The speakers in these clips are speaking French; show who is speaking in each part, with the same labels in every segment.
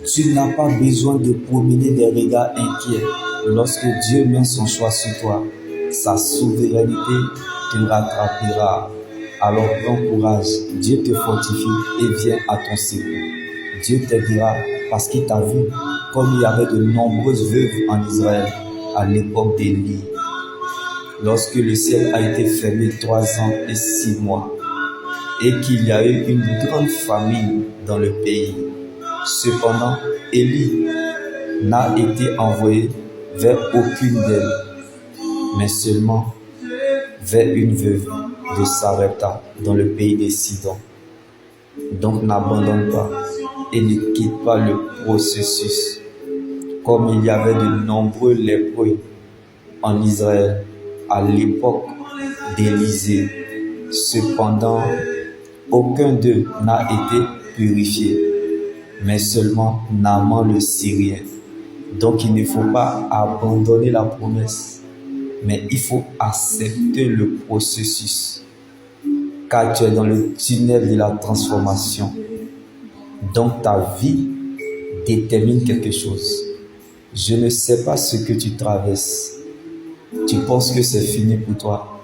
Speaker 1: Tu n'as pas besoin de promener des regards inquiets. Lorsque Dieu met son choix sur toi, sa souveraineté te rattrapera. Alors prends courage, Dieu te fortifie et vient à ton secours. Dieu t'aidera parce qu'il t'a vu, comme il y avait de nombreuses veuves en Israël à l'époque d'Élie. Lorsque le ciel a été fermé 3 ans et 6 mois, et qu'il y a eu une grande famine dans le pays. Cependant, Élie n'a été envoyé vers aucune d'elles, mais seulement vers une veuve de Sarepta dans le pays des Sidons. Donc n'abandonne pas et ne quitte pas le processus. Comme il y avait de nombreux lépreux en Israël à l'époque d'Élisée, cependant, aucun d'eux n'a été purifié, mais seulement Naaman le Syrien. Donc il ne faut pas abandonner la promesse, mais il faut accepter le processus, car tu es dans le tunnel de la transformation. Donc ta vie détermine quelque chose. Je ne sais pas ce que tu traverses. Tu penses que c'est fini pour toi,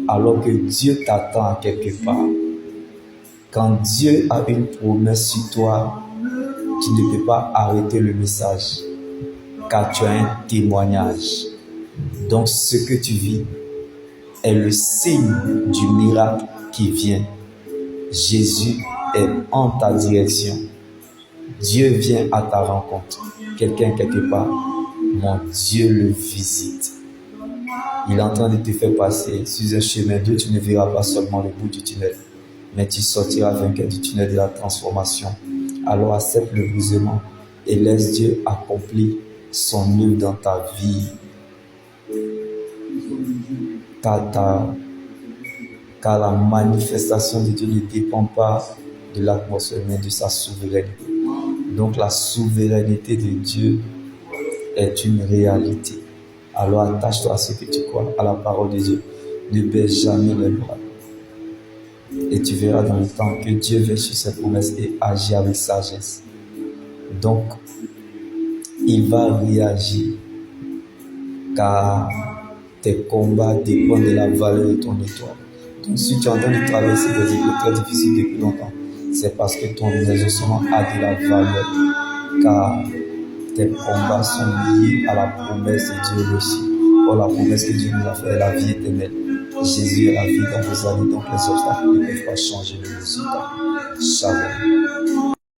Speaker 1: alors que Dieu t'attend à quelque part. Quand Dieu a une promesse sur toi, tu ne peux pas arrêter le message, car tu as un témoignage. Donc ce que tu vis est le signe du miracle qui vient. Jésus est en ta direction. Dieu vient à ta rencontre. Quelqu'un quelque part, mon Dieu le visite. Il est en train de te faire passer sur un chemin d'où tu ne verras pas seulement le bout du tunnel, mais tu sortiras vainqueur du tunnel de la transformation. Alors accepte le brisement et laisse Dieu accomplir son œuvre dans ta vie. Car la manifestation de Dieu ne dépend pas de l'atmosphère, mais de sa souveraineté. Donc la souveraineté de Dieu est une réalité. Alors attache-toi à ce que tu crois, à la parole de Dieu. Ne baisse jamais les bras. Et tu verras dans le temps que Dieu veille sur ses promesses et agit avec sagesse. Donc, il va réagir, car tes combats dépendent de la valeur de ton étoile. Donc, si tu es en train de traverser des épreuves très difficiles depuis longtemps, c'est parce que ton exaucement a de la valeur, car tes combats sont liés à la promesse de Dieu aussi. Or, la promesse que Dieu nous a faite est la vie éternelle. Jésus est la vie dans vos années, donc les obstacles ne peuvent pas changer le résultat. Shalom.